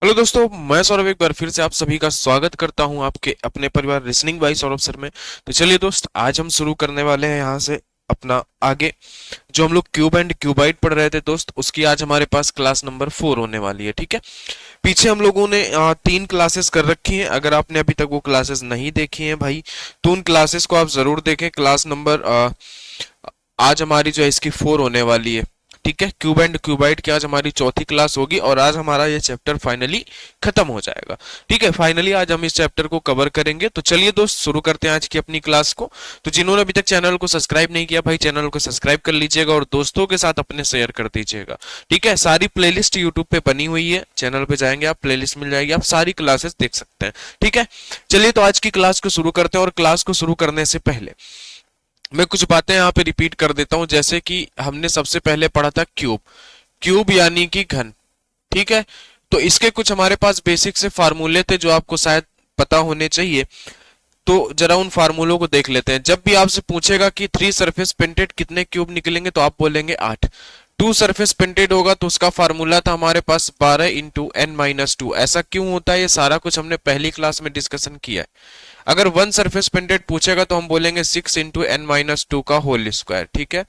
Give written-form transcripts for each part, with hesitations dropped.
Hello दोस्तों, मैं सौरभ एक बार फिर से आप सभी का स्वागत करता हूं आपके अपने परिवार लिसनिंग बाय सौरभ सर में। तो चलिए दोस्त, आज हम शुरू करने वाले हैं यहाँ से अपना आगे। जो हम लोग क्यूब एंड क्यूबाइड पढ़ रहे थे दोस्त, उसकी आज हमारे पास क्लास नंबर 4 होने वाली है। ठीक है, पीछे हम लोगों ने 3 क्लासेस कर रखी हैं। अगर आपने अभी तक वो क्लासेस नहीं देखी हैं भाई, तो उन क्लासेस को आप जरूर देखें। क्लास नंबर आज हमारी जो है इसकी 4 होने वाली है। ठीक है, क्यूब एंड क्यूबाइड की आज हमारी चौथी क्लास होगी और आज हमारा ये चैप्टर फाइनली खत्म हो जाएगा। ठीक है, फाइनली आज हम इस चैप्टर को कवर करेंगे। तो चलिए दोस्त, शुरू करते हैं आज की अपनी क्लास को। तो जिन्होंने अभी तक चैनल को सब्सक्राइब नहीं किया भाई, चैनल को सब्सक्राइब कर लीजिएगा और दोस्तों के साथ अपने शेयर कर दीजिएगा। ठीक है, सारी प्लेलिस्ट यूट्यूब पे बनी हुई है, चैनल पे जाएंगे आप, प्लेलिस्ट मिल जाएगी, आप सारी क्लासेस देख सकते हैं। ठीक है, चलिए तो आज की क्लास को शुरू करते हैं। और क्लास को शुरू करने से पहले मैं कुछ बातें यहाँ पे रिपीट कर देता हूं। जैसे कि हमने सबसे पहले पढ़ा था क्यूब, क्यूब यानी कि घन। ठीक है, तो इसके कुछ हमारे पास बेसिक से फार्मूले थे जो आपको शायद पता होने चाहिए। तो जरा उन फार्मूलों को देख लेते हैं। जब भी आपसे पूछेगा कि 3 सरफेस पेंटेड कितने क्यूब निकलेंगे, तो आप बोलेंगे 8। 2 सरफेस पेंटेड होगा तो उसका फार्मूला था हमारे पास 12 इंटू n-2। ऐसा क्यों होता है, ये सारा कुछ हमने पहली क्लास में डिस्कशन किया है। अगर 1 सरफेस पेंटेड पूछेगा तो हम बोलेंगे 6 इंटू n-2 का होल स्क्वायर। ठीक है,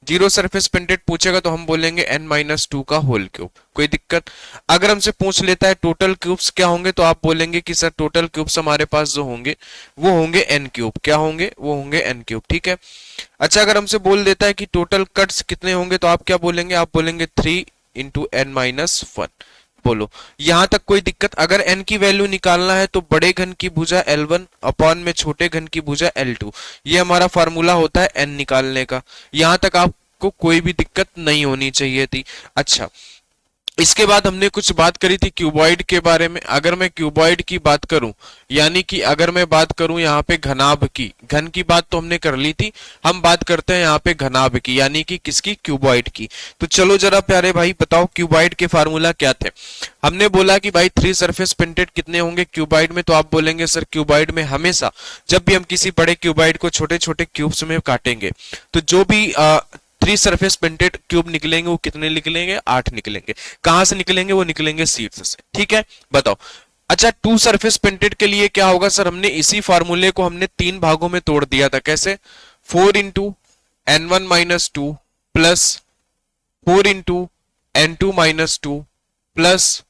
0 सरफेस पेंटेड पूछेगा तो हम बोलेंगे n-2 का होल क्यूब। कोई दिक्कत? अगर हमसे पूछ लेता है टोटल क्यूब्स क्या होंगे, तो आप बोलेंगे कि सर टोटल क्यूब्स हमारे पास जो होंगे वो होंगे n क्यूब। क्या होंगे? वो होंगे n क्यूब। ठीक है, अच्छा अगर हमसे बोल देता है कि टोटल कट्स कितने होंगे, तो आप क्या बोलेंगे? आप बोलेंगे 3 इंटू n-1। बोलो, यहां तक कोई दिक्कत? अगर n की वैल्यू निकालना है तो बड़े घन की भुजा L1 अपॉन में छोटे घन की भुजा L2, ये हमारा फार्मूला होता है n निकालने का। यहां तक आपको कोई भी दिक्कत नहीं होनी चाहिए थी। अच्छा, इसके बाद हमने कुछ बात करी थी क्यूबॉइड के बारे में। अगर मैं क्यूबॉइड की बात करूं, यानी कि अगर मैं बात करूं यहाँ पे घनाभ की, घन की बात तो हमने कर ली थी, हम बात करते हैं यहाँ पे घनाभ की, यानी कि किसकी? क्यूबॉइड की। तो चलो जरा प्यारे भाई बताओ क्यूबॉइड के फार्मूला क्या थे। हमने बोला कि भाई 3 सरफेस पेंटेड कितने होंगे क्यूबॉइड में, तो आप बोलेंगे सर क्यूबॉइड में हमेशा जब भी हम किसी बड़े क्यूबॉइड को छोटे छोटे क्यूब्स में काटेंगे, तो जो भी 3 सरफेस पेंटेड क्यूब निकलेंगे वो कितने निकलेंगे? 8 निकलेंगे। कहां से निकलेंगे? वो निकलेंगे शीर्ष से। ठीक है, बताओ। अच्छा, 2 सरफेस पेंटेड के लिए क्या होगा सर? हमने इसी फार्मूले को हमने 3 भागों में तोड़ दिया था। कैसे? 4 into n1-2 plus 4 into n2-2 plus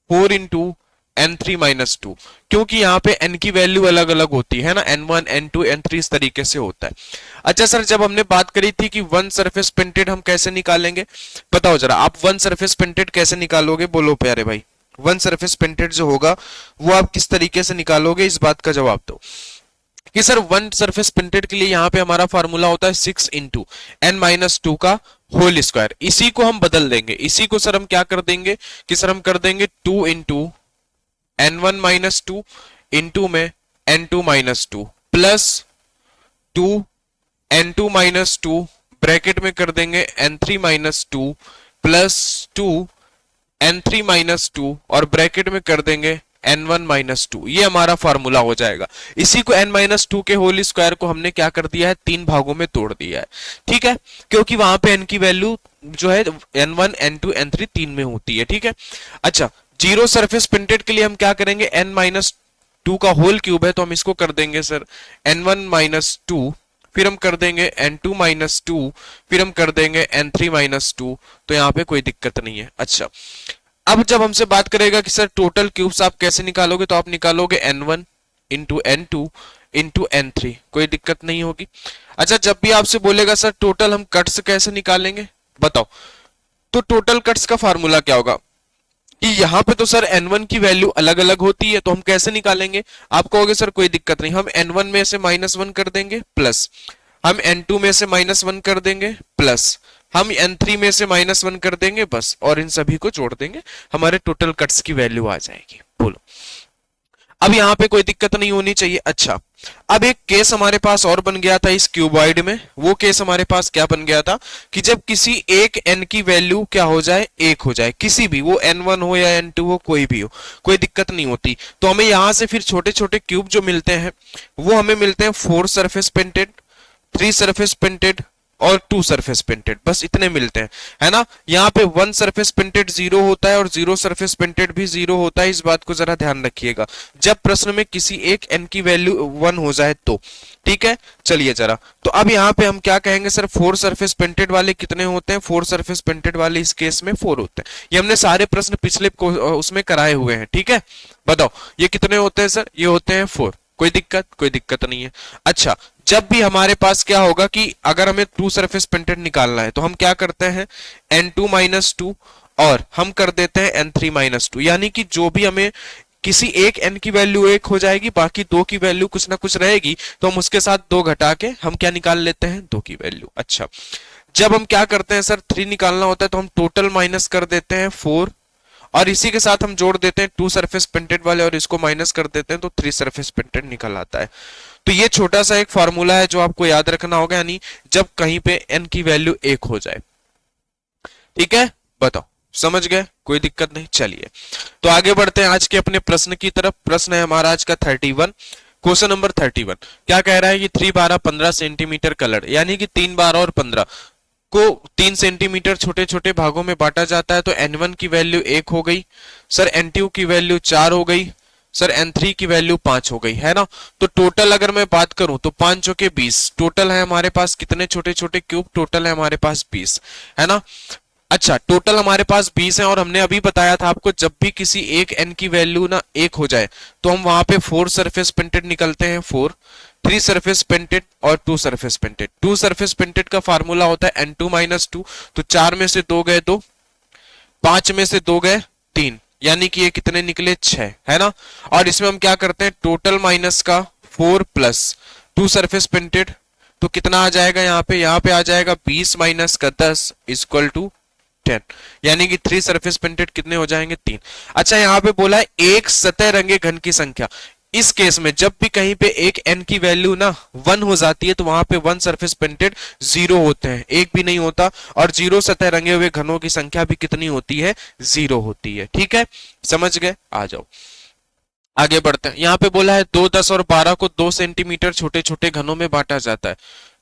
4 into n3-2। क्योंकि यहाँ पे n की वैल्यू अलग अलग होती है ना, n1 n2 n3 इस तरीके से होता है। अच्छा सर, जब हमने बात करी थी कि 1 सरफेस पेंटेड हम कैसे निकालेंगे, बताओ जरा आप 1 सरफेस पेंटेड कैसे निकालोगे? बोलो प्यारे भाई, 1 सरफेस पेंटेड जो होगा वो आप किस तरीके से निकालोगे, इस बात का जवाब दो। कि सर 1 सरफेस पेंटेड के लिए यहाँ पे हमारा फार्मूला होता है 6 इंटू n-2 का होल स्क्वायर। इसी को हम बदल देंगे, इसी को सर हम क्या कर देंगे कि सर हम कर देंगे 2 इंटू n1-2 इंटू में n2-2 प्लस 2 n2-2 ब्रैकेट में कर देंगे n3-2 प्लस 2 n3-2 और ब्रैकेट में कर देंगे n1-2। ये हमारा फार्मूला हो जाएगा। इसी को n-2 के होल स्क्वायर को हमने क्या कर दिया है? 3 भागों में तोड़ दिया है। ठीक है, क्योंकि वहां पे n की वैल्यू जो है n1 n2 n3 3 में होती है। ठीक है, अच्छा 0 सरफेस पेंटेड के लिए हम क्या करेंगे? n-2 का होल क्यूब है तो हम इसको कर देंगे सर n1-2, फिर हम कर देंगे n2-2, फिर हम कर देंगे n3-2। तो यहाँ पे कोई दिक्कत नहीं है। अच्छा, अब जब हमसे बात करेगा कि सर टोटल क्यूब्स आप कैसे निकालोगे, तो आप निकालोगे n1 into n2 into n3। कोई दिक्कत नहीं होगी। अच्छा, जब भी आपसे बोलेगा सर टोटल हम कट्स कैसे निकालेंगे, बताओ, तो टोटल कट्स का फार्मूला क्या होगा? कि यहाँ पे तो सर n1 की वैल्यू अलग अलग होती है, तो हम कैसे निकालेंगे? आप कहोगे सर कोई दिक्कत नहीं, हम n1 में से -1 कर देंगे, प्लस हम n2 में से -1 कर देंगे, प्लस हम n3 में से -1 कर देंगे, बस, और इन सभी को जोड़ देंगे, हमारे टोटल कट्स की वैल्यू आ जाएगी। बोलो, अब यहाँ पे कोई दिक्कत नहीं होनी चाहिए। अच्छा, अब एक केस हमारे पास और बन गया था इस क्यूबॉइड में। वो केस हमारे पास क्या बन गया था कि जब किसी एक n की वैल्यू क्या हो जाए? 1 हो जाए, किसी भी, वो n1 हो या n2 हो, कोई भी हो, कोई दिक्कत नहीं होती। तो हमें यहां से फिर छोटे छोटे क्यूब जो मिलते हैं वो हमें मिलते हैं 4 सरफेस पेंटेड, 3 सरफेस पेंटेड, और 2 सरफेस पेंटेड, बस इतने मिलते हैं, है ना। यहाँ पे 1 सरफेस पेंटेड 0 होता है और 0 सरफेस पेंटेड भी 0 होता है, इस बात को जरा ध्यान रखिएगा जब प्रश्न में किसी एक n की वैल्यू 1 हो जाए तो, ठीक है। चलिए जरा, तो अब यहाँ पे हम क्या कहेंगे सर, 4 सरफेस पेंटेड वाले कितने होते हैं, 4 सरफेस पेंटेड वाले इस केस में 4 होते हैं। ये हमने सारे प्रश्न पिछले उसमें कराए हुए हैं, ठीक है। बताओ ये कितने होते हैं सर, ये होते हैं 4। कोई दिक्कत, कोई दिक्कत नहीं है। अच्छा, जब भी हमारे पास क्या होगा कि अगर हमें 2 सरफेस पेंटेड निकालना है तो हम क्या करते हैं, n2 माइनस 2 और हम कर देते हैं n3 माइनस 2, यानी कि जो भी हमें किसी एक n की वैल्यू 1 हो जाएगी, बाकी 2 की वैल्यू कुछ ना कुछ रहेगी, तो हम उसके साथ 2 घटा के हम क्या निकाल लेते हैं, 2 की वैल्यू। अच्छा, जब हम क्या करते हैं सर, 3 निकालना होता है तो हम टोटल माइनस कर देते हैं 4 और इसी के साथ हम जोड़ देते हैं 2 सरफेस पेंटेड वाले और इसको माइनस कर देते हैं तो 3 सरफेस पेंटेड निकल आता है। तो ये छोटा सा एक फॉर्मूला है जो आपको याद रखना होगा, यानी जब कहीं पे n की वैल्यू 1 हो जाए, ठीक है। बताओ समझ गए, कोई दिक्कत नहीं। चलिए तो आगे बढ़ते हैं आज के अपने प्रश्न की तरफ। प्रश्न है हमारा आज का 31, क्वेश्चन नंबर 31। क्या कह रहा है कि 3 12 15 सेंटीमीटर कलर, यानी कि 3 12 और 15 को 3 सेंटीमीटर छोटे छोटे भागों में बांटा जाता है, तो n1 की वैल्यू 1 हो गई सर, n2 की वैल्यू 4 हो गई सर, n3 की वैल्यू 5 हो गई, है ना। तो टोटल अगर मैं बात करूं तो 5 चौके 20, टोटल है हमारे पास कितने छोटे छोटे क्यूब, टोटल है हमारे पास 20, है ना। अच्छा, टोटल हमारे पास 20 है और हमने अभी बताया था आपको जब भी किसी एक n की वैल्यू ना 1 हो जाए तो हम वहां पे 4 सरफेस पेंटेड निकलते हैं, 4, 3 सरफेस पेंटेड और 2 सरफेस पेंटेड। 2 सरफेस पेंटेड का फार्मूला होता है n2 माइनस 2, तो 4 में से 2 गए 2, 5 में से 2 गए 3, यानी कि ये कितने निकले 6, है ना। और इसमें हम क्या करते हैं, टोटल माइनस का 4 प्लस 2 सरफेस पेंटेड, तो कितना आ जाएगा यहाँ पे आ जाएगा 20 माइनस का 10 इक्वल टू 10, यानी कि 3 सरफेस पेंटेड कितने हो जाएंगे, 3। अच्छा, यहाँ पे बोला है एक सतह रंगे घन की संख्या। इस केस में जब भी कहीं पे एक n की वैल्यू ना 1 हो जाती है तो वहां पे 1 सरफेस पेंटेड 0 होते हैं, एक भी नहीं होता, और 0 सतह रंगे हुए घनों की संख्या भी कितनी होती है, 0 होती है, ठीक है। समझ गए, आ जाओ आगे बढ़ते हैं। यहाँ पे बोला है 2 10 और 12 को 2 सेंटीमीटर छोटे छोटे घनों में बांटा जाता है,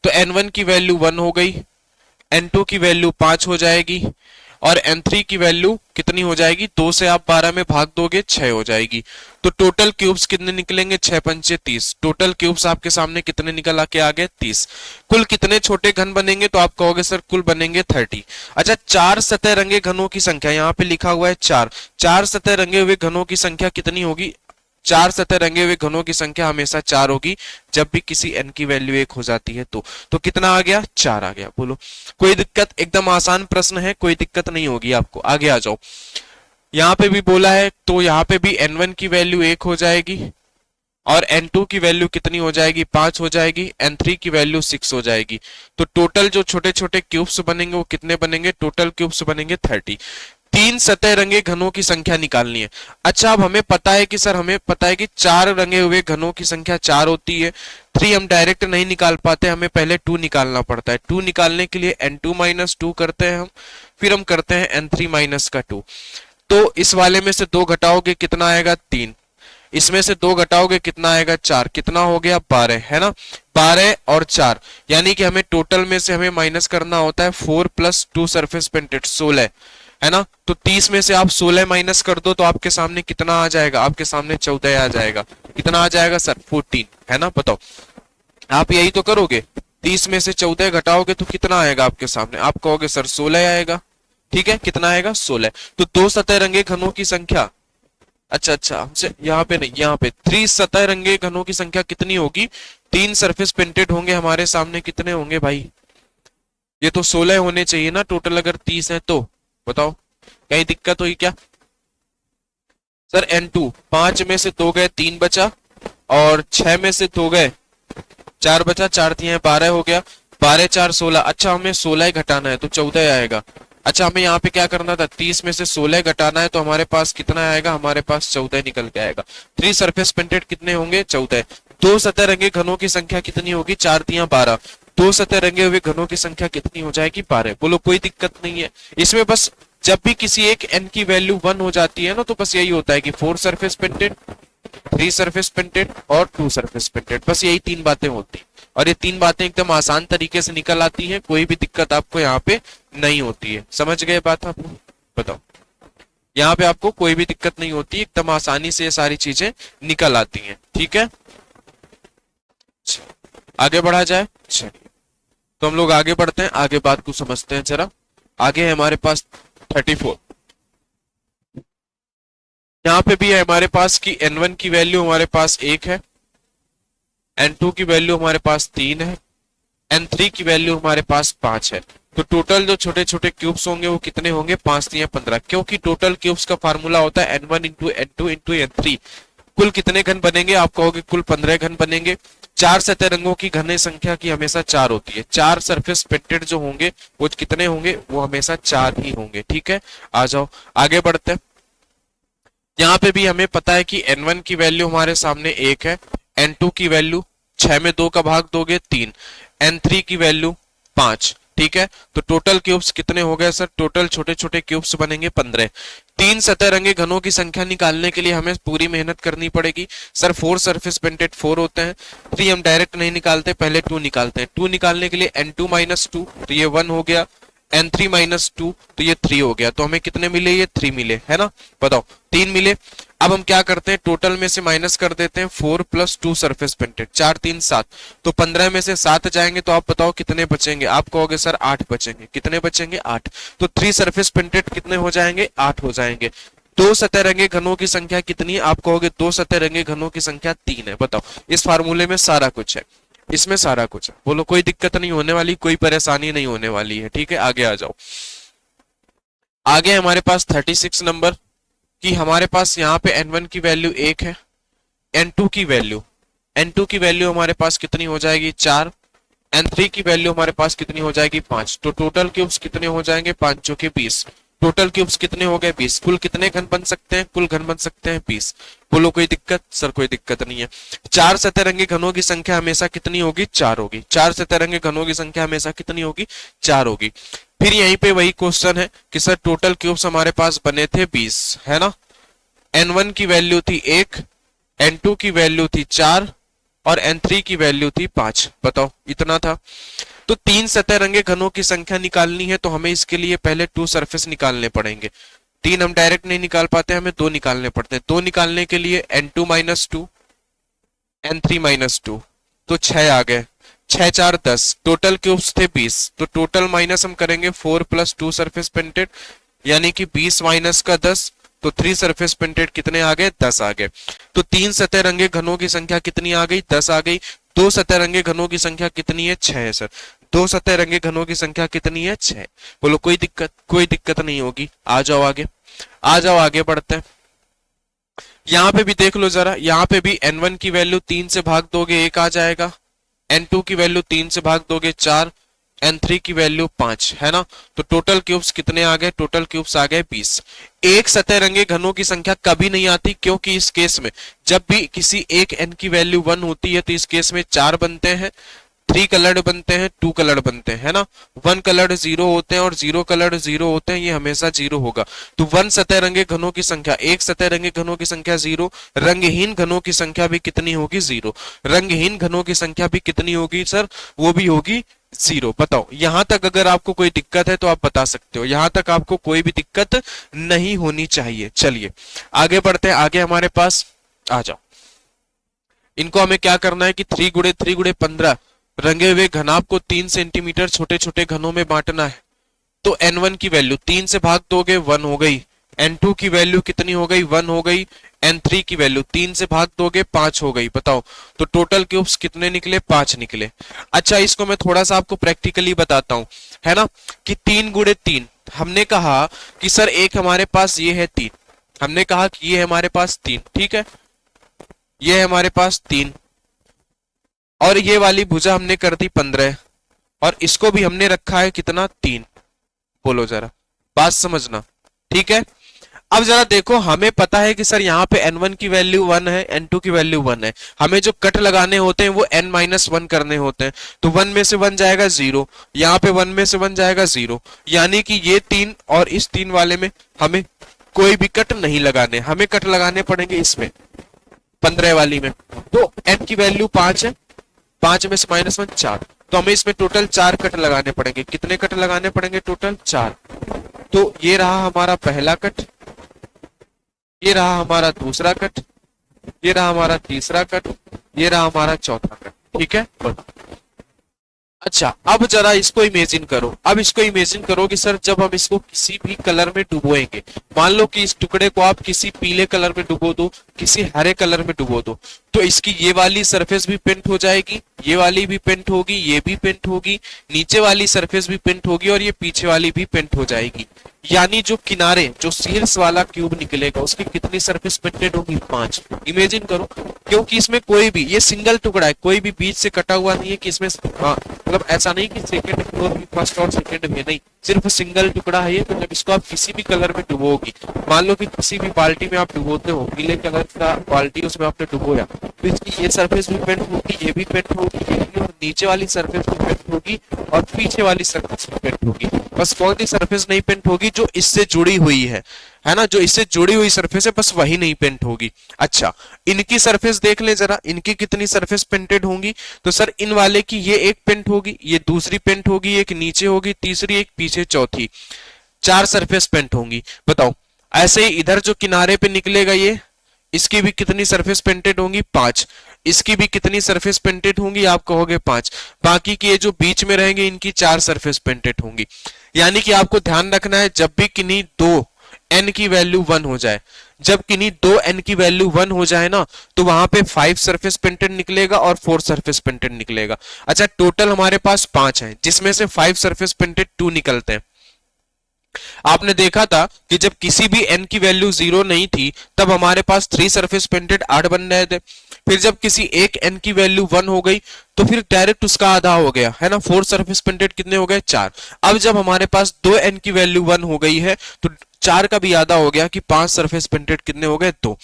तो n1 की वैल्यू 1 हो गई, n2 की वैल्यू 5 हो जाएगी और n3 की वैल्यू कितनी हो जाएगी, 2 से आप 12 में भाग दोगे 6 हो जाएगी। तो टोटल क्यूब्स कितने निकलेंगे, 6 पंचे 30, टोटल क्यूब्स आपके सामने कितने निकल आके आ गए 30। कुल कितने छोटे घन बनेंगे, तो आप कहोगे सर कुल बनेंगे 30। अच्छा, 4 सतह रंगे घनों की संख्या यहाँ पे लिखा हुआ है 4, 4 सतह रंगे हुए घनों की संख्या कितनी होगी, 4 सतह रंगे हुए घनों की संख्या हमेशा 4 होगी जब भी किसी n की वैल्यू 1 हो जाती है तो कितना आ गया, 4 आ गया। बोलो कोई दिक्कत, एकदम आसान प्रश्न है, कोई दिक्कत नहीं होगी आपको। आगे आ जाओ, यहाँ पे भी बोला है तो यहाँ पे भी n1 की वैल्यू 1 हो जाएगी और n2 की वैल्यू कितनी हो जाएगी, 5 हो जाएगी, n3 की वैल्यू 6 हो जाएगी। तो टोटल जो छोटे छोटे क्यूब्स बनेंगे वो कितने बनेंगे, टोटल क्यूब्स बनेंगे 30। 3 सतह रंगे घनों की संख्या निकालनी है। अच्छा, अब हमें पता है कि सर हमें पता है कि 4 रंगे हुए घनों की संख्या 4 होती है, 3 हम डायरेक्ट नहीं निकाल पाते, हमें पहले 2 निकालना पड़ता है। 2 निकालने के लिए n2 माइनस 2 करते हैं हम, फिर हम करते हैं n3 माइनस का 2। तो इस वाले में से 2 घटाओगे कितना आएगा, 3, इसमें से 2 घटाओगे कितना आएगा, 4, कितना हो गया 12, है ना। 12 और 4, यानी कि हमें टोटल में से हमें माइनस करना होता है 4 प्लस 2 सरफेस पेंटेड 16, है ना। तो 30 में से आप 16 माइनस कर दो तो आपके सामने कितना आ जाएगा, आपके सामने 14 आ जाएगा। कितना आ जाएगा सर, 14, है ना। बताओ आप यही तो करोगे, 30 में से 14 घटाओगे तो कितना आएगा आपके सामने, आप कहोगे सर 16 आएगा, ठीक है। कितना आएगा, 16। तो 2 सतह रंगे घनों की संख्या, अच्छा हमसे यहाँ पे नहीं, यहाँ पे 3 सतह रंगे घनों की संख्या कितनी होगी, 3 सरफेस पेंटेड होंगे हमारे सामने, कितने होंगे भाई, ये तो 16 होने चाहिए ना टोटल, अगर 30 है तो बताओ कहीं दिक्कत हुई क्या। सर n2 5 में से 2 गए 3 बचा और 6 में से 2 गए 4 बचा, 4 दिए 12 हो गया, 12 4 16। अच्छा, हमें 16 ही घटाना है तो 14 आएगा। अच्छा, हमें यहाँ पे क्या करना था, 30 में से 16 घटाना है तो हमारे पास कितना आएगा, हमारे पास 14 निकल के आएगा। 3 सरफेस पेंटेड कितने होंगे, 14। 2 सतह रंगे घनों की संख्या कितनी होगी, 4 दिया 12, 2 सतह रंगे हुए घनों की संख्या कितनी हो जाएगी, 12। बोलो कोई दिक्कत नहीं है इसमें, बस जब भी किसी एक n की वैल्यू 1 हो जाती है ना तो बस यही होता है कि 4 सरफेस पेंटेड, 3 सरफेस पेंटेड और 2 सरफेस पेंटेड, बस यही 3 बातें होती। और ये तीन बातें एकदम आसान तरीके से निकल आती हैं, कोई भी दिक्कत आपको यहाँ पे नहीं होती है। समझ गए बात आप? बताओ, यहाँ पे आपको कोई भी दिक्कत नहीं होती, एकदम आसानी से ये सारी चीजें निकल आती हैं। ठीक है, आगे बढ़ा जाए। चलिए, तो हम लोग आगे बढ़ते हैं, आगे बात को समझते हैं जरा। आगे है हमारे पास 34। यहाँ पे भी है हमारे पास कि n1 की वैल्यू हमारे पास 1 है, n2 की वैल्यू हमारे पास 3 है, n3 की वैल्यू हमारे पास 5 है। तो टोटल जो छोटे छोटे क्यूब्स होंगे वो कितने होंगे? 5 3 15, क्योंकि टोटल क्यूब्स का फार्मूला होता है n1 into n2 into n3। कुल कितने घन बनेंगे? आप कहोगे कुल 15 घन बनेंगे। चार सतह रंगों की घन संख्या की हमेशा 4 होती है। चार सरफेस पेंटेड जो होंगे वो कितने होंगे? वो हमेशा 4 ही होंगे। ठीक है, आ जाओ आगे बढ़ते हैं। यहाँ पे भी हमें पता है कि n1 की वैल्यू हमारे सामने 1 है, n2 की वैल्यू 6 में 2 का भाग दोगे 3, n3 की वैल्यू 5। ठीक है, तो टोटल क्यूब्स कितने हो गए सर? टोटल छोटे छोटे क्यूब्स बनेंगे 15। तीन सतह रंगे घनों की संख्या निकालने के लिए हमें पूरी मेहनत करनी पड़ेगी। सर 4 सरफेस पेंटेड 4 होते हैं, 3 हम डायरेक्ट नहीं निकालते, पहले 2 निकालते हैं। 2 निकालने के लिए n2 माइनस 2, तो ये 1 हो गया, n3 माइनस 2, तो ये 3 हो गया। तो हमें कितने मिले? ये 3 मिले, है ना? बताओ, 3 मिले। अब हम क्या करते हैं? टोटल में से माइनस कर देते हैं 4 प्लस 2 सरफेस पेंटेड, 4 3 7, तो 15 में से 7 जाएंगे तो आप बताओ कितने बचेंगे? आप कहोगे सर 8 बचेंगे। कितने बचेंगे? 8। तो 3 सरफेस पेंटेड कितने हो जाएंगे? 8 हो जाएंगे। दो सतह रंगे घनों की संख्या कितनी है? आप कहोगे 2 सतह रंगे घनों की संख्या 3 है। बताओ, इस फार्मूले में सारा कुछ है, इसमें सारा कुछ है। बोलो, कोई दिक्कत नहीं होने वाली, कोई परेशानी नहीं होने वाली है। ठीक है, आगे आ जाओ। आगे हमारे पास 36 नंबर कि हमारे पास यहाँ पे n1 की वैल्यू 1 है, n2 की वैल्यू हमारे पास कितनी हो जाएगी? 4, n3 की वैल्यू हमारे पास कितनी हो जाएगी? 5। तो टोटल क्यूब्स कितने हो जाएंगे? 5 जो कि 20। टोटल क्यूब्स कितने हो गए? 20। कुल कितने घन बन सकते हैं? कुल घन बन सकते हैं 20। बोलो, कोई दिक्कत? सर कोई दिक्कत नहीं है। चार सतरंगी घनों की संख्या हमेशा कितनी होगी? 4 होगी। चार सतरंगी घनों की संख्या हमेशा कितनी होगी? 4 होगी। फिर यहीं पे वही क्वेश्चन है कि सर टोटल क्यूब्स हमारे पास बने थे 20, है ना? n1 की वैल्यू थी 1, n2 की वैल्यू थी 4 और n3 की वैल्यू थी 5। बताओ, इतना था। तो तीन सतह रंगे घनों की संख्या निकालनी है तो हमें इसके लिए पहले 2 सरफेस निकालने पड़ेंगे। 3 हम डायरेक्ट नहीं निकाल पाते, हमें 2 निकालने पड़ते हैं। 2 निकालने के लिए n2 माइनस 2, n3 माइनस 2, तो 6 आ गए। 6 4 10, टोटल क्यूब्स थे 20, तो टोटल माइनस हम करेंगे 4 प्लस 2 सरफेस पेंटेड, यानी कि 20 माइनस का 10, तो 3 सरफेस पेंटेड कितने आ गए? 10 आ गए। तो तीन सतह रंगे घनों की संख्या कितनी आ गई? 10 आ गई। दो सतह रंगे घनों की संख्या कितनी है? 6 है सर। दो सतह रंगे घनों की संख्या कितनी है? 6। बोलो, कोई दिक्कत? कोई दिक्कत नहीं होगी। आ जाओ आगे, आ जाओ आगे बढ़ते हैं। यहाँ पे भी देख लो जरा, यहाँ पे भी n1 की वैल्यू 3 से भाग दोगे 1 आ जाएगा, n2 की वैल्यू 3 से भाग दोगे 4, n3 की वैल्यू 5, है ना? तो टोटल क्यूब्स कितने आ गए? टोटल क्यूब्स आ गए 20। एक सतह रंगे घनों की संख्या कभी नहीं आती, क्योंकि इस केस में जब भी किसी एक n की वैल्यू 1 होती है तो इस केस में 4 बनते हैं, 3 कलर्ड बनते हैं, 2 कलर्ड बनते हैं, है ना? 1 कलर्ड 0 होते हैं और 0 कलर्ड 0 होते हैं, ये हमेशा 0 होगा। तो 1 सतह रंगे घनों की संख्या, एक सतह रंगे घनों की संख्या 0, रंगहीन घनों की संख्या भी कितनी होगी? 0। रंगहीन घनों की संख्या भी कितनी होगी सर? वो भी होगी 0। बताओ, यहां तक अगर आपको कोई दिक्कत है तो आप बता सकते हो, यहां तक आपको कोई भी दिक्कत नहीं होनी चाहिए। चलिए आगे बढ़ते हैं। आगे हमारे पास आ जाओ, इनको हमें क्या करना है कि 3 गुणे 3 गुणे 15 रंगे हुए घनाभ को 3 सेंटीमीटर छोटे छोटे घनों में बांटना है। तो n1 की वैल्यू 3 से भाग दोगे 1 हो गई, n2 की वैल्यू कितनी हो गई? 1 हो गई, n3 की वैल्यू 3 से भाग दोगे 5 हो गई। बताओ, तो टोटल क्यूब्स कितने निकले? 5 निकले। अच्छा, इसको मैं थोड़ा सा आपको प्रैक्टिकली बताता हूं, है ना? कि 3 गुणे 3, हमने कहा कि सर एक हमारे पास ये है 3, हमने कहा कि ये हमारे पास 3, ठीक है, ये है हमारे पास 3, और ये वाली भुजा हमने कर दी 15, और इसको भी हमने रखा है कितना? 3। बोलो जरा, बात समझना, ठीक है? अब जरा देखो, हमें पता है कि सर यहाँ पे n1 की वैल्यू 1 है, n2 की वैल्यू 1 है, हमें जो कट लगाने होते हैं वो n-1 करने होते हैं। तो 1 में से 1 जाएगा 0, यहाँ पे 1 में से 1 जाएगा 0, यानी कि ये 3 और इस 3 वाले में हमें कोई भी कट नहीं लगाने, हमें कट लगाने पड़ेंगे इसमें 15 वाली में। तो n की वैल्यू 5 है, 5 में से -1 4, तो हमें इसमें टोटल 4 कट लगाने पड़ेंगे। कितने कट लगाने पड़ेंगे? टोटल 4। तो ये रहा हमारा पहला कट, ये रहा हमारा दूसरा कट, ये रहा हमारा तीसरा कट, ये रहा हमारा चौथा कट। ठीक है। अच्छा, अब जरा इसको इमेजिन करो। अब इसको इमेजिन करो कि सर जब हम इसको किसी भी कलर में डुबोएंगे, मान लो कि इस टुकड़े को आप किसी पीले कलर में डुबो दो, किसी हरे कलर में डुबो दो, तो इसकी ये वाली सरफेस भी पेंट हो जाएगी, ये वाली भी पेंट होगी, ये भी पेंट होगी, नीचे वाली सरफेस भी पेंट होगी और ये पीछे वाली भी पेंट हो जाएगी। यानी जो किनारे, जो शीर्ष वाला क्यूब निकलेगा उसकी कितनी सरफेस पेंटेड होगी? 5। इमेजिन करो, क्योंकि इसमें कोई भी, ये सिंगल टुकड़ा है, कोई भी बीच से कटा हुआ नहीं है कि इसमें मतलब ऐसा नहीं कि सेकंड फ्लोर भी फर्स्ट और सेकंड में, नहीं, सिर्फ सिंगल टुकड़ा है ये। तो जब इसको आप किसी भी कलर में डुबोगी, मान लो कि किसी भी बाल्टी में आप डुबोते हो, पीले कलर का बाल्टी उसमें आपने डुबोया, तो इसकी ये सरफेस भी पेंट होगी, ये भी पेंट होगी, ये भी, और नीचे वाली सरफेस भी पेंट होगी और पीछे वाली सरफेस भी पेंट होगी। बस कौन सी सरफेस नहीं पेंट होगी? जो इससे जुड़ी हुई है ना, जो इससे जुड़ी हुई सरफेस है, बस वही नहीं पेंट होगी। अच्छा, इनकी सरफेस देख ले जरा, इनकी कितनी सरफेस पेंटेड होंगी? तो सर इन वाले की ये एक पेंट होगी, ये दूसरी पेंट होगी, एक नीचे होगी, तीसरी, एक पीछे, चौथी, 4 सरफेस पेंट होंगी। बताओ, ऐसे ही इधर जो किनारे पे निकलेगा ये, इसकी भी कितनी सरफेस पेंटेड होंगी? 5। इसकी भी कितनी सरफेस पेंटेड होंगी? आप कहोगे 5। बाकी की ये जो बीच में रहेंगे इनकी 4 सरफेस पेंटेड होंगी। यानी कि आपको ध्यान रखना है, जब भी किन्हीं दो n की वैल्यू 1 हो जाए, जब किन्हीं दो n की वैल्यू 1 हो जाए ना, तो वहां पे 5 सरफेस पेंटेड निकलेगा और 4 सरफेस पेंटेड निकलेगा। अच्छा, टोटल हमारे पास 5 है, जिसमें से 5 सरफेस पेंटेड 2 निकलते हैं। आपने देखा था कि जब किसी भी n की वैल्यू 0 नहीं थी तब हमारे पास 3 सरफेस पेंटेड 8 बन रहे थे। फिर जब किसी एक n की वैल्यू 1 हो गई तो फिर डायरेक्ट उसका आधा हो गया, है ना, 4 सरफेस पेंटेड कितने हो गए? 4। अब जब हमारे पास 2 n की वैल्यू 1 हो गई है तो 4 का भी आधा हो गया कि 5 सरफेस पेंटेड कितने हो गए? 2।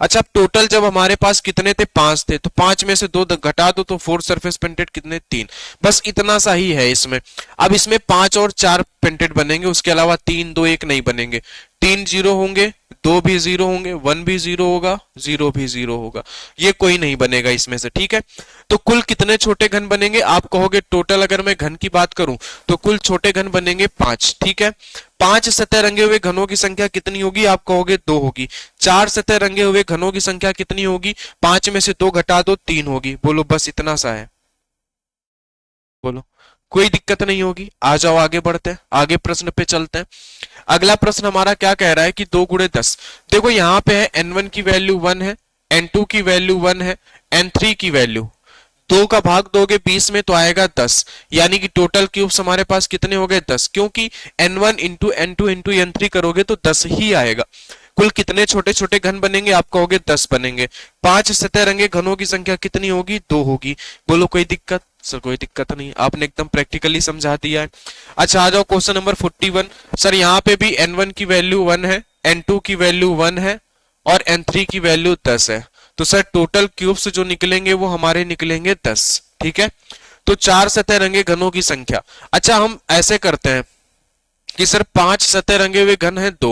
अच्छा, टोटल जब हमारे पास कितने थे? 5 थे, तो 5 में से 2 घटा दो तो 4 सरफेस पेंटेड कितने? 3। बस इतना सा ही है इसमें। अब इसमें 5 और 4 पेंटेड बनेंगे, उसके अलावा 3, 2, 1 नहीं बनेंगे। 3 0 होंगे, 2 भी 0 होंगे, 1 भी 0 होगा, 0 भी 0 होगा, ये कोई नहीं बनेगा इसमें से। ठीक है, तो कुल कितने छोटे घन बनेंगे? आप कहोगे टोटल अगर मैं घन की बात करूं तो कुल छोटे घन बनेंगे 5। ठीक है, 5 सतह रंगे हुए घनों की संख्या कितनी होगी? आप कहोगे 2 होगी। 4 सतह रंगे हुए घनों की संख्या कितनी होगी? 5 में से 2 घटा दो, 3 होगी। बोलो, बस इतना सा है। बोलो, कोई दिक्कत नहीं होगी। आ जाओ आगे बढ़ते हैं, आगे प्रश्न पे चलते हैं। अगला प्रश्न हमारा क्या कह रहा है कि 2 गुणे 10। देखो यहाँ पे है n1 की वैल्यू 1 है, n2 की वैल्यू 1 है, n3 की वैल्यू, 2 का भाग दोगे 20 में तो आएगा 10। यानी कि टोटल क्यूब्स हमारे पास कितने हो गए? 10, क्योंकि n1 into n2 into n3 करोगे तो 10 ही आएगा। कुल कितने छोटे छोटे घन बनेंगे? आप कहोगे 10 बनेंगे। 5 सतह रंगे घनों की संख्या कितनी होगी? 2 होगी। बोलो, कोई दिक्कत? सर कोई दिक्कत नहीं, आपने एकदम प्रैक्टिकली समझा दिया है। अच्छा, आ जाओ क्वेश्चन नंबर 41। सर यहाँ पे भी n1 की वैल्यू 1 है, n2 की वैल्यू 1 है और n3 की वैल्यू 10 है। तो सर टोटल क्यूब्स जो निकलेंगे वो हमारे निकलेंगे 10। ठीक है, तो 4 सतह रंगे घनों की संख्या। अच्छा, हम ऐसे करते हैं कि सर 5 सतह रंगे हुए घन है 2,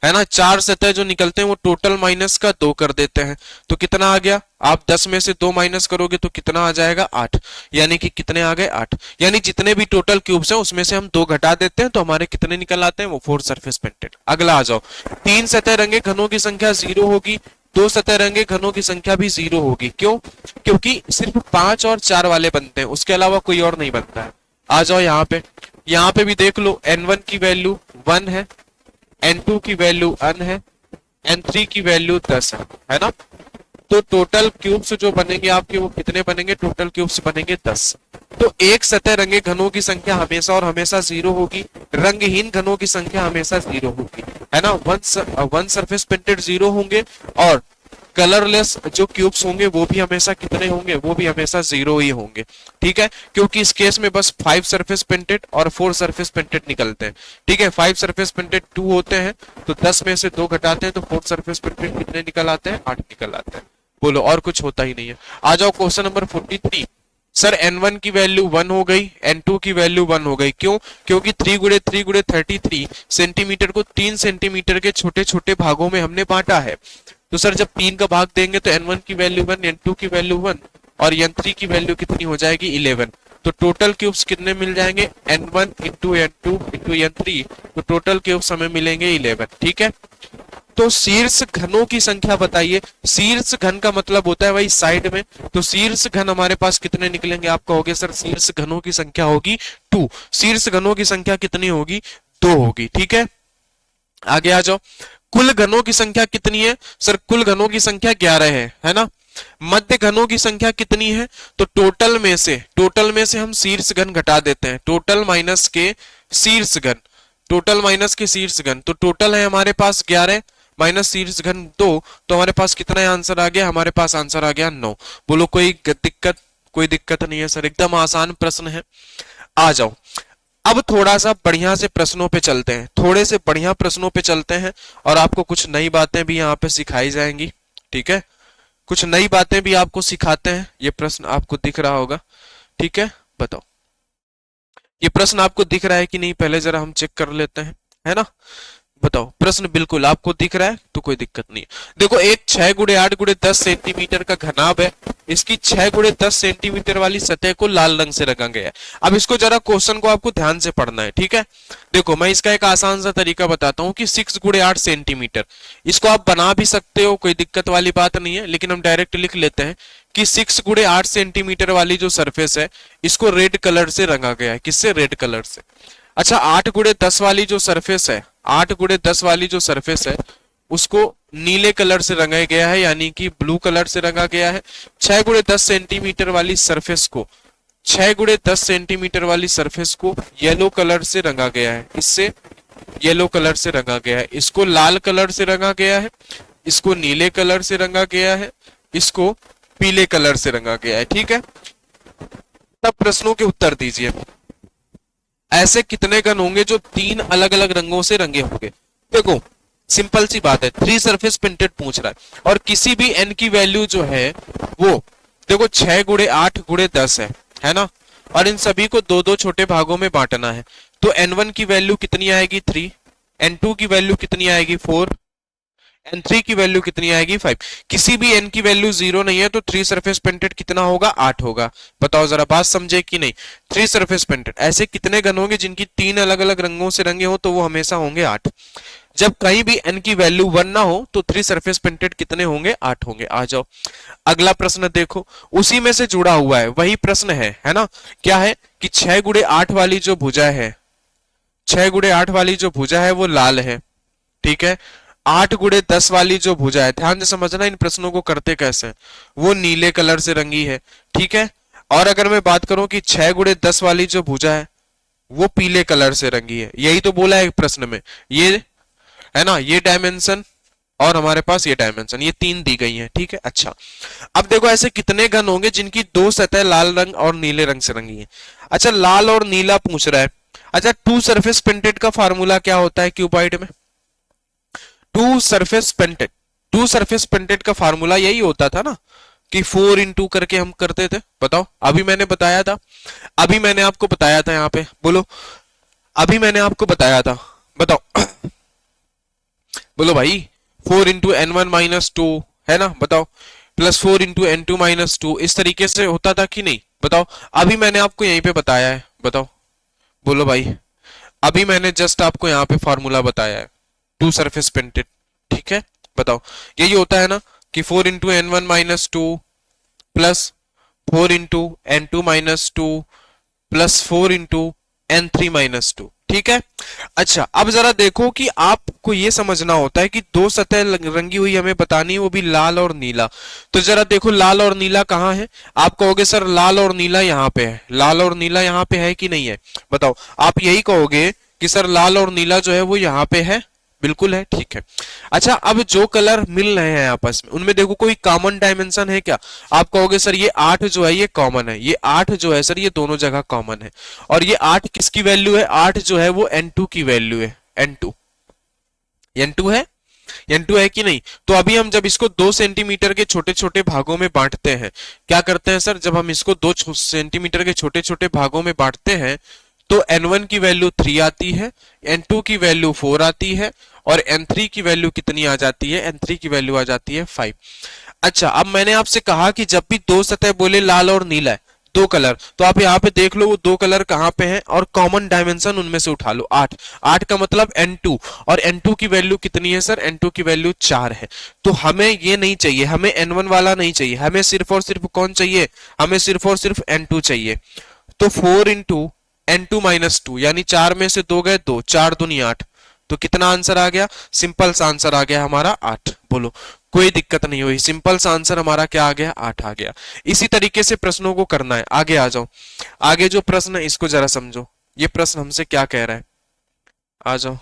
है ना, 4 सतह जो निकलते हैं वो टोटल माइनस का 2 कर देते हैं, तो कितना आ गया? आप 10 में से 2 माइनस करोगे तो कितना आ जाएगा? 8। यानी कि कितने आ गए? 8। यानी जितने भी टोटल क्यूब्स हैं उसमें से हम 2 घटा देते हैं तो हमारे कितने निकल आते हैं? वो 4 सरफेस पेंटेड। अगला आ जाओ, 3 सतह रंगे घनों की संख्या 0 होगी, 2 सतह रंगे घनों की संख्या भी 0 होगी। क्यों? क्योंकि सिर्फ 5 और 4 वाले बनते हैं, उसके अलावा कोई और नहीं बनता है। आ जाओ यहाँ पे भी देख लो, n1 की वैल्यू 1 है, n2 की वैल्यू 1 है, n3 की वैल्यू 10 है ना। तो टोटल क्यूब्स जो बनेंगे आपके वो कितने बनेंगे? टोटल क्यूब्स बनेंगे 10। तो एक सतह रंगे घनों की संख्या हमेशा और हमेशा 0 होगी, रंगहीन घनों की संख्या हमेशा 0 होगी, है ना। वन सरफेस पेंटेड 0 होंगे और कलरलेस जो क्यूब्स होंगे वो भी हमेशा कितने होंगे? वो भी हमेशा 0 ही होंगे। ठीक है, क्योंकि इस केस में बस 5 सरफेस पेंटेड और 4 सरफेस पेंटेड निकलते हैं। ठीक है, 5 सरफेस पेंटेड 2 होते हैं तो 10 में से 2 घटाते हैं तो 4 सरफेस पेंटेड कितने निकल आते हैं? 8 निकल आते हैं। बोलो, और कुछ होता ही नहीं है। आ जाओ क्वेश्चन नंबर 43। सर n1 की वैल्यू 1 हो गई, n2 की वैल्यू 1 हो गई। क्यों? क्योंकि 3 गुणे 3 गुणे 33 सेंटीमीटर को 3 सेंटीमीटर के छोटे छोटे भागों में हमने बांटा है। तो सर जब 3 का भाग देंगे तो n1 की वैल्यू 1, n2 की वैल्यू 1 और n3 की वैल्यू कितनी हो जाएगी 11। तो टोटल क्यूब्स कितने मिल जाएंगे n1 into n2 into n3, तो टोटल क्यूब्स हमें मिलेंगे 11। ठीक है, तो शीर्ष घनों की संख्या बताइए। शीर्ष घन का मतलब होता है वही साइड में, तो शीर्ष घन हमारे पास कितने निकलेंगे? आप कहोगे सर शीर्ष घनों की संख्या होगी 2। शीर्ष घनों की संख्या कितनी होगी? 2 होगी। ठीक है, आगे आ जाओ। कुल घनों की संख्या कितनी है? सर कुल घनों की संख्या 11 है ना। मध्य घनों की संख्या कितनी है? तो टोटल में से हम शीर्ष घन घटा देते हैं, टोटल माइनस के शीर्ष घन, टोटल माइनस के शीर्ष घन, तो टोटल है हमारे पास 11 माइनस शीर्ष घन 2, तो हमारे पास कितना आंसर आ गया? हमारे पास आंसर आ गया 9। बोलो कोई दिक्कत? कोई दिक्कत नहीं है सर, एकदम आसान प्रश्न है। आ जाओ, अब थोड़ा सा बढ़िया से प्रश्नों पे चलते हैं, थोड़े से बढ़िया प्रश्नों पे चलते हैं और आपको कुछ नई बातें भी यहाँ पे सिखाई जाएंगी। ठीक है, कुछ नई बातें भी आपको सिखाते हैं। ये प्रश्न आपको दिख रहा होगा। ठीक है, बताओ ये प्रश्न आपको दिख रहा है कि नहीं? पहले जरा हम चेक कर लेते हैं, है ना। बताओ, प्रश्न बिल्कुल आपको दिख रहा है तो कोई दिक्कत नहीं है। देखो, एक 6 गुणे 8 गुणे 10 सेंटीमीटर का घनाभ है, इसकी 6 गुणे 10 सेंटीमीटर वाली सतह को लाल रंग से रंगा गया है। अब इसको जरा क्वेश्चन को आपको ध्यान से पढ़ना है। ठीक है, देखो मैं इसका एक आसान सा तरीका बताता हूँ कि 6 गुणे 8 सेंटीमीटर, इसको आप बना भी सकते हो, कोई दिक्कत वाली बात नहीं है, लेकिन हम डायरेक्ट लिख लेते हैं कि 6 गुणे 8 सेंटीमीटर वाली जो सरफेस है इसको रेड कलर से रंगा गया है। किससे? रेड कलर से। अच्छा, 8 गुणे 10 वाली जो सरफेस है, 8 गुणे 10 वाली जो सरफेस है उसको नीले कलर से रंगा गया है, यानी कि ब्लू कलर से रंगा गया है। 6 गुणे 10 सेंटीमीटर वाली सरफेस को, 6 गुणे 10 सेंटीमीटर वाली सरफेस को येलो कलर से रंगा गया है। इससे येलो कलर से रंगा गया है। इसको लाल कलर से रंगा गया है, इसको नीले कलर से रंगा गया है, इसको पीले कलर से रंगा गया है। ठीक है, तब प्रश्नों के उत्तर दीजिए। ऐसे कितने घन होंगे जो 3 अलग अलग रंगों से रंगे होंगे? देखो सिंपल सी बात है, 3 सरफेस प्रिंटेड पूछ रहा है और किसी भी n की वैल्यू जो है वो देखो 6 गुणे 8 गुणे 10 है ना, और इन सभी को 2-2 छोटे भागों में बांटना है। तो n1 की वैल्यू कितनी आएगी? 3, n2 की वैल्यू कितनी आएगी? 4, n3 की वैल्यू कितनी आएगी? 5। किसी भी n की वैल्यू 0 नहीं है तो 3 सरफेस पेंटेड कितना होगा? 8 होगा। बताओ जरा, बात समझे कि नहीं? 3 सरफेस पेंटेड, ऐसे कितने घन होंगे जिनकी 3 अलग अलग रंगों से रंगे हो? तो वो हमेशा होंगे 8। जब कहीं भी n की वैल्यू 1 ना हो तो 3 सरफेस पेंटेड कितने होंगे? 8 होंगे। आ जाओ, अगला प्रश्न देखो, उसी में से जुड़ा हुआ है, वही प्रश्न है ना। क्या है कि 6 गुणे 8 वाली जो भुजा है, 6 गुणे 8 वाली जो भुजा है वो लाल है। ठीक है, 8 गुणे 10 वाली जो भुजा है, ध्यान से समझना इन प्रश्नों को करते कैसे हैं, वो नीले कलर से रंगी है। ठीक है, और अगर मैं बात करूं कि 6 गुणे 10 वाली जो भुजा है वो पीले कलर से रंगी है, यही तो बोला है प्रश्न में, ये है ना, ये डायमेंशन और हमारे पास ये डायमेंशन, ये 3 दी गई है। ठीक है, अच्छा अब देखो ऐसे कितने घन होंगे जिनकी 2 सतह लाल रंग और नीले रंग से रंगी है? अच्छा, लाल और नीला पूछ रहा है। अच्छा, 2 सरफेस पेंटेड का फार्मूला क्या होता है क्यूबॉइड में? 2 सरफेस पेंटेड का फार्मूला यही होता था ना कि 4 इंटू करके हम करते थे। बताओ, अभी मैंने बताया था, अभी मैंने आपको बताया था, यहाँ पे बोलो, अभी मैंने आपको बताया था, बताओ बोलो भाई, 4 इंटू n1 माइनस 2 है ना, बताओ, प्लस 4 इंटू n2 माइनस 2, इस तरीके से होता था कि नहीं? बताओ, अभी मैंने आपको यहीं पे बताया है, बताओ बोलो भाई, अभी मैंने जस्ट आपको यहाँ पे फॉर्मूला बताया है 2 सरफेस पेंटेड। ठीक है, बताओ, यही होता है ना कि 4 into n1 minus 2 plus 4 into n2 minus 2 plus 4 into n3 minus 2। ठीक है, अच्छा अब जरा देखो कि आपको ये समझना होता है कि 2 सतह रंगी हुई हमें बतानी है, वो भी लाल और नीला। तो जरा देखो लाल और नीला कहाँ है? आप कहोगे सर लाल और नीला यहाँ पे है, लाल और नीला यहाँ पे है कि नहीं है? बताओ, आप यही कहोगे कि सर लाल और नीला जो है वो यहाँ पे है, बिल्कुल है। ठीक है, अच्छा अब जो कलर मिल रहे हैं आपस में, उनमें देखो कोई कॉमन डायमेंशन है क्या? आप कहोगे सर ये 8 जो है ये कॉमन है, ये 8 जो है सर ये दोनों जगह कॉमन है। और ये 8 किसकी वैल्यू है? 8 जो है वो n2 की वैल्यू है, n2 है, n2 है कि नहीं? तो अभी हम जब इसको 2 सेंटीमीटर के छोटे छोटे भागों में बांटते हैं, क्या करते हैं सर, जब हम इसको 2 सेंटीमीटर के छोटे छोटे भागों में बांटते हैं तो n1 की वैल्यू 3 आती है, n2 की वैल्यू 4 आती है और n3 की वैल्यू कितनी आ जाती है? n3 की वैल्यू आ जाती है 5। अच्छा, अब मैंने आपसे कहा कि जब भी दो सतह बोले लाल और नीला है, दो कलर, तो आप यहाँ पे देख लो वो दो कलर कहाँ पे हैं और कॉमन डायमेंशन उनमें से उठा लो 8। 8 का मतलब N2, और N2 की वैल्यू कितनी है सर? N2 की वैल्यू 4 है। तो हमें ये नहीं चाहिए, हमें N1 वाला नहीं चाहिए, हमें सिर्फ और सिर्फ कौन चाहिए? हमें सिर्फ और सिर्फ N2 चाहिए। तो 4 इंटू N2 - 2, यानी 4 में से 2 गए 2, 4 दूनी 8। तो कितना आंसर आ गया? सिंपल सा आंसर आ गया हमारा 8। बोलो, कोई दिक्कत नहीं हुई, सिंपल सा आंसर हमारा क्या आ गया? 8 आ गया। इसी तरीके से प्रश्नों को करना है। आगे आ जाओ, आगे जो प्रश्न है इसको जरा समझो, ये प्रश्न हमसे क्या कह रहा है। आ जाओ,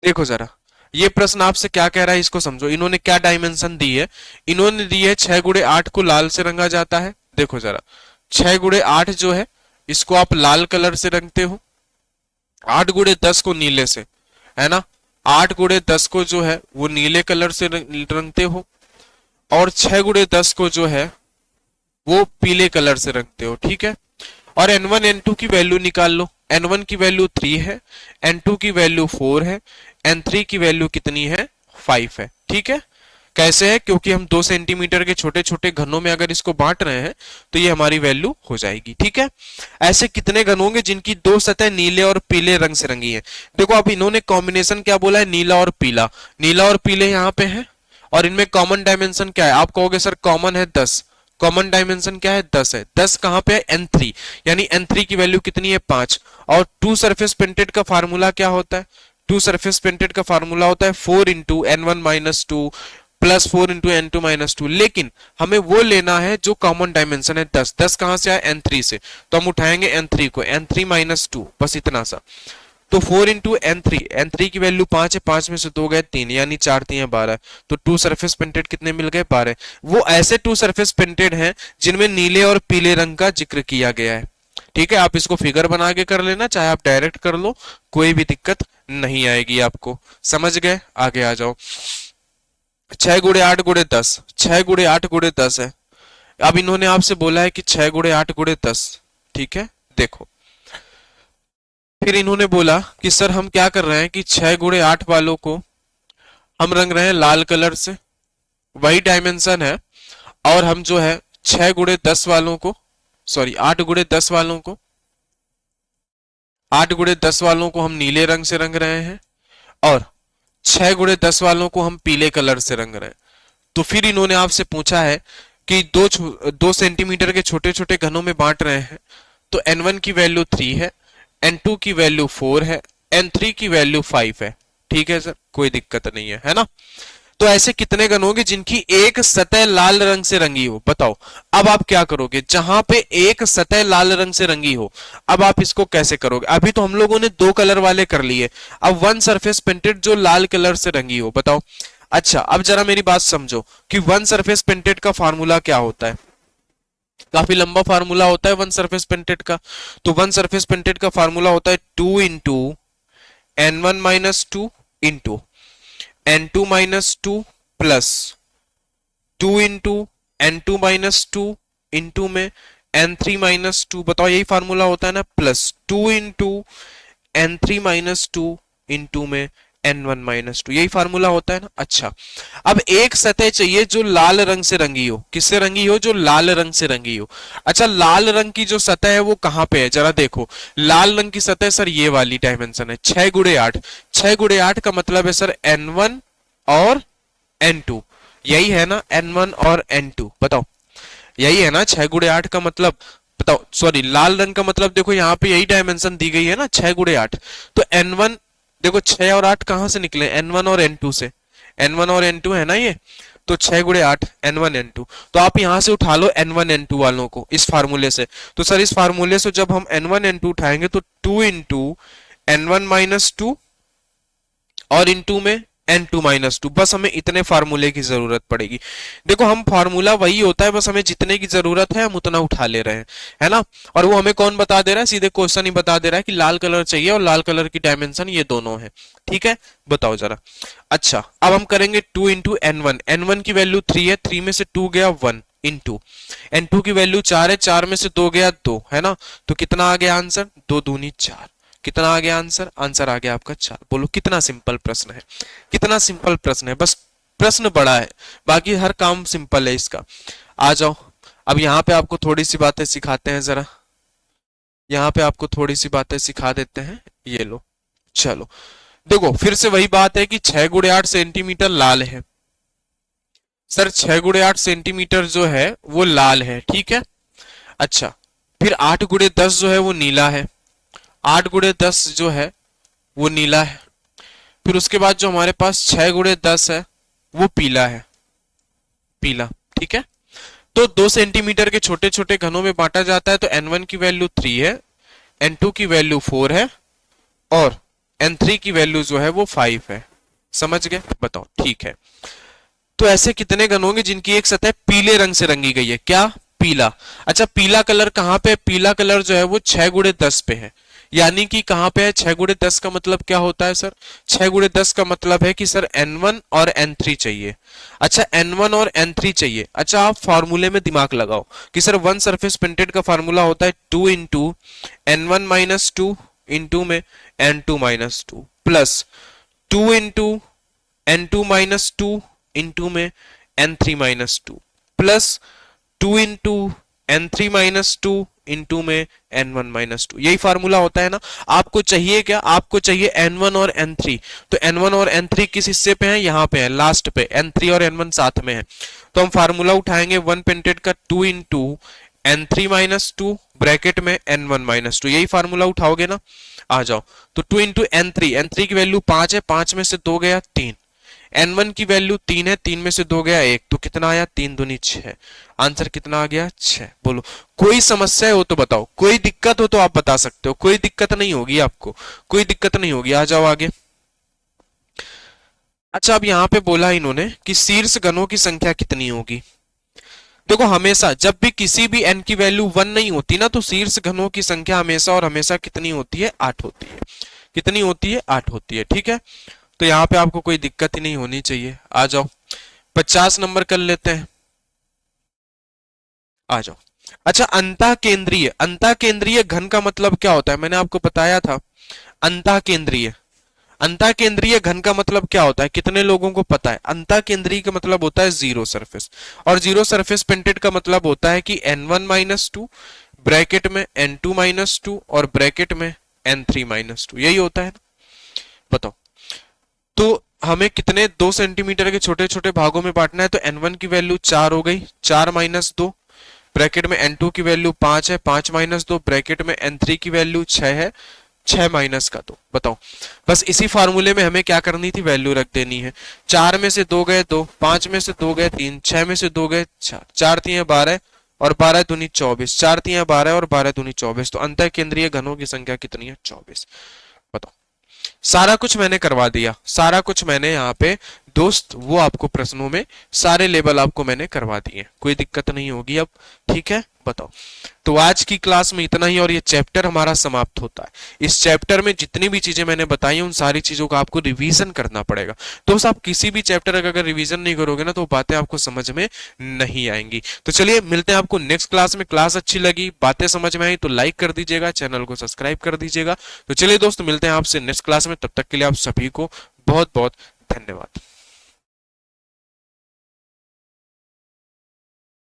देखो जरा, ये प्रश्न आपसे क्या कह रहा है इसको समझो। इन्होंने क्या डायमेंशन दी है? इन्होंने दी है 6 × 8 को लाल से रंगा जाता है। देखो जरा, 6 × 8 जो है इसको आप लाल कलर से रंगते हो, 8 × 10 को नीले से, है ना। 8 × 10 को जो है वो नीले कलर से रंगते हो, और 6 × 10 को जो है वो पीले कलर से रंगते हो, ठीक है। और N1 N2 की वैल्यू निकाल लो। N1 की वैल्यू 3 है, N2 की वैल्यू 4 है, N3 की वैल्यू कितनी है? 5 है, ठीक है। कैसे है? क्योंकि हम 2 सेंटीमीटर के छोटे छोटे घनों में अगर इसको बांट रहे हैं तो ये हमारी वैल्यू हो जाएगी, ठीक है। ऐसे कितने घन होंगे जिनकी दो सतह नीले और पीले रंग से रंगी है? देखो, अब इन्होंने कॉम्बिनेशन क्या बोला है? नीला और पीला। नीला और पीले यहाँ पे है, और इनमें कॉमन डायमेंशन क्या है? आप कहोगे सर कॉमन है 10। कॉमन डायमेंशन क्या है? 10 है। 10 कहां पे है? N3, यानी N3 की वैल्यू कितनी है? 5। और टू सरफेस पेंटेड का फार्मूला क्या होता है? टू सरफेस पेंटेड का फार्मूला होता है 4 × N1 - 2 प्लस 4 × N2 - 2। लेकिन हमें वो लेना है जो कॉमन डायमेंशन है 10। 10 कहां से आया? N3 से। तो हम उठाएंगे N3 को, N3 - 2, बस इतना सा। तो 4 × N3 की वैल्यू 5 है, 5 में से 2 गए 3, यानी 4 3 12। तो टू सरफेस पेंटेड कितने मिल गए? 12। वो ऐसे टू सरफेस पेंटेड हैं जिनमें नीले और पीले रंग का जिक्र किया गया है, ठीक है। आप इसको फिगर बना के कर लेना, चाहे आप डायरेक्ट कर लो, कोई भी दिक्कत नहीं आएगी आपको। समझ गए? आगे आ जाओ। 6 × 8 × 10, 6 × 8 × 10 है। अब इन्होंने आपसे बोला है कि 6 × 8 × 10, ठीक है। देखो, फिर इन्होंने बोला कि सर हम क्या कर रहे हैं कि 6 × 8 वालों को हम रंग रहे हैं लाल कलर से, वही डायमेंशन है। और हम जो है 6 × 10 वालों को, सॉरी 8 × 10 वालों को, 8 × 10 वालों को हम नीले रंग से रंग रहे हैं, और 6 × 10 वालों को हम पीले कलर से रंग रहे हैं। तो फिर इन्होंने आपसे पूछा है कि 2 सेंटीमीटर के छोटे छोटे घनों में बांट रहे हैं, तो N1 की वैल्यू 3 है, N2 की वैल्यू 4 है, N3 की वैल्यू 5 है, ठीक है सर, कोई दिक्कत नहीं है ना। तो ऐसे कितने घन होंगे जिनकी एक सतह लाल रंग से रंगी हो? बताओ। अब आप क्या करोगे? जहां पे एक सतह लाल रंग से रंगी हो, अब आप इसको कैसे करोगे? अभी तो हम लोगों ने दो कलर वाले कर लिए, अब वन सरफेस पेंटेड जो लाल कलर से रंगी हो, बताओ। अच्छा, अब जरा मेरी बात समझो कि वन सरफेस पेंटेड का फार्मूला क्या होता है। काफी लंबा फार्मूला होता है वन सरफेस पेंटेड का। तो वन सरफेस पेंटेड का फार्मूला होता है 2 × N1 - 2 into N2 - 2 plus 2 × N2 - 2 into में N3 - 2। बताओ, यही फार्मूला होता है ना, प्लस 2 × N3 - 2 इंटू में N1 - 2, यही फार्मूला होता है ना। अच्छा, अब एक सतह चाहिए जो लाल रंग से रंगी हो। किससे रंगी हो? जो लाल रंग से रंगी हो। अच्छा, लाल रंग की जो सतह है वो कहां पे है? जरा देखो, लाल रंग की सतह सर ये वाली डायमेंशन है 6 × 8। 6 × 8 का मतलब है सर N1 और N2, यही है ना, N1 और N2। बताओ, यही है ना 6 × 8 का मतलब? बताओ, सॉरी, लाल रंग का मतलब देखो यहाँ पे यही डायमेंशन दी गई है ना 6 × 8। तो N1, देखो 6 और 8 कहां से निकले? N1 और N2 से। N1 और N2 है ना ये। तो 6 × 8 N1 N2, तो आप यहां से उठा लो N1 N2 वालों को इस फार्मूले से। तो सर इस फार्मूले से जब हम N1 N2 उठाएंगे तो 2 × N1 - 2 और इनटू में N2 - 2, बस हमें इतने फार्मूले की जरूरत पड़ेगी। देखो, हम फार्मूला वही होता है, बस हमें जितने की जरूरत है हम उतना उठा ले रहे हैं, है ना। और वो हमें कौन बता दे रहा है? सीधे क्वेश्चन ही बता दे रहा है कि लाल कलर चाहिए और लाल कलर की डायमेंशन ये दोनों है, ठीक है। बताओ जरा। अच्छा, अब हम करेंगे 2 × N1। N1 की वैल्यू 3 है, 3 में से 2 गया 1 इंटू N2 की वैल्यू 4 है, 4 में से 2 गया 2, है ना। तो कितना आ गया आंसर? 2 दूनी 4। कितना आ गया आंसर? आंसर आ गया आपका 4। बोलो, कितना सिंपल प्रश्न है, कितना सिंपल प्रश्न है। बस प्रश्न बड़ा है, बाकी हर काम सिंपल है इसका। आ जाओ, अब यहाँ पे आपको थोड़ी सी बातें सिखाते हैं जरा, यहाँ पे आपको थोड़ी सी बातें सिखा देते हैं, ये लो। चलो देखो, फिर से वही बात है कि 6 × 8 सेंटीमीटर लाल है सर, 6 × 8 सेंटीमीटर जो है वो लाल है, ठीक है। अच्छा, फिर 8 × 10 जो है वो नीला है, 8 × 10 जो है वो नीला है। फिर उसके बाद जो हमारे पास 6 × 10 है वो पीला है, पीला, ठीक है। तो 2 सेंटीमीटर के छोटे छोटे घनों में बांटा जाता है, तो n1 की वैल्यू 3 है, n2 की वैल्यू 4 है और n3 की वैल्यू जो है वो 5 है। समझ गए? बताओ, ठीक है। तो ऐसे कितने घन होंगे जिनकी एक सतह पीले रंग से रंगी गई है? क्या? पीला। अच्छा, पीला कलर कहाँ पे? पीला कलर जो है वो 6 × 10 पे है, यानी कि कहाँ पे है? 6 × 10 का मतलब क्या होता है सर? 6 × 10 का मतलब है कि सर n1 और n3 चाहिए। अच्छा, n1 और n3 चाहिए। अच्छा, आप फॉर्मूले में दिमाग लगाओ कि सर वन सरफेस प्रिंटेड का फॉर्मूला होता है 2 × n1 - 2 इंटू में n2 - 2 प्लस 2 × n2 - 2 इंटू में n3 - 2 प्लस 2 × n3 - 2 इंटू में n1 - 2। यही फार्मूला होता है ना। आपको चाहिए क्या? आपको चाहिए n1 और n3। तो n1 और n3 किस हिस्से पे हैं? यहाँ पे है, लास्ट पे। n3 और n1 साथ में है, तो हम फार्मूला उठाएंगे वन पेंटेड का 2 × n3 - 2 ब्रैकेट में n1 - 2। यही फार्मूला उठाओगे ना। आ जाओ, तो 2 × n3, n3 की वैल्यू 5 है, 5 में से 2 गया 3। n1 की वैल्यू 3 है, 3 में से 2 गया 1, तो कितना आया? 3 दूनी 6। आंसर कितना आ गया? 6। बोलो, कोई समस्या हो तो बताओ, कोई दिक्कत हो तो आप बता सकते हो, कोई दिक्कत नहीं होगी आपको, कोई दिक्कत नहीं होगी। आ जाओ आगे। अच्छा, अब यहाँ पे बोला इन्होंने कि शीर्ष घनों की संख्या कितनी होगी। देखो, हमेशा जब भी किसी भी n की वैल्यू 1 नहीं होती ना, तो शीर्ष घनों की संख्या हमेशा और हमेशा कितनी होती है? 8 होती है। कितनी होती है? 8 होती है, ठीक है। तो यहाँ पे आपको कोई दिक्कत ही नहीं होनी चाहिए। आ जाओ, 50 नंबर कर लेते हैं। आ जाओ। अच्छा, अंतः केंद्रीय घन का मतलब क्या होता है? मैंने आपको बताया था। अंतः केंद्रीय, अंतः केंद्रीय घन का मतलब क्या होता है? कितने लोगों को पता है? अंतः केंद्रीय का मतलब होता है जीरो सरफेस, और जीरो सरफेस पेंटेड का मतलब होता है कि n1 - 2 ब्रैकेट में n2 - 2 और ब्रैकेट में n3 - 2। यही होता है ना। बताओ, तो हमें कितने 2 सेंटीमीटर के छोटे छोटे भागों में बांटना है, तो n1 की वैल्यू 4 हो गई, 4 - 2 ब्रैकेट में n2 की वैल्यू 5 है, 5 - 2 ब्रैकेट में n3 की वैल्यू 6 है, 6 माइनस का 2। बताओ, बस इसी फार्मूले में हमें क्या करनी थी? वैल्यू रख देनी है। 4 में से 2 गए 2, 5 में से 2 गए 3, 6 में से 2 गए 4, 4 3 12 और 12 दूनी 24, 4 3 12 और 12 दूनी 24। तो अंतः केंद्रीय घनों की संख्या कितनी है? 24। बताओ, सारा कुछ मैंने करवा दिया, सारा कुछ मैंने यहाँ पे दोस्त वो आपको प्रश्नों में सारे लेवल आपको मैंने करवा दिए, कोई दिक्कत नहीं होगी अब, ठीक है। बताओ, तो आज की क्लास में इतना ही और ये चैप्टर हमारा समाप्त होता है। इस चैप्टर में जितनी भी चीजें मैंने बताई उन सारी चीजों का आपको रिवीजन करना पड़ेगा। दोस्त, आप किसी भी चैप्टर का अगर रिवीजन नहीं करोगे ना, तो बातें आपको समझ में नहीं आएंगी। तो चलिए, मिलते हैं आपको नेक्स्ट क्लास में। क्लास अच्छी लगी, बातें समझ में आई तो लाइक कर दीजिएगा, चैनल को सब्सक्राइब कर दीजिएगा। तो चलिए दोस्त, मिलते हैं आपसे नेक्स्ट क्लास में। तब तक के लिए आप सभी को बहुत बहुत धन्यवाद।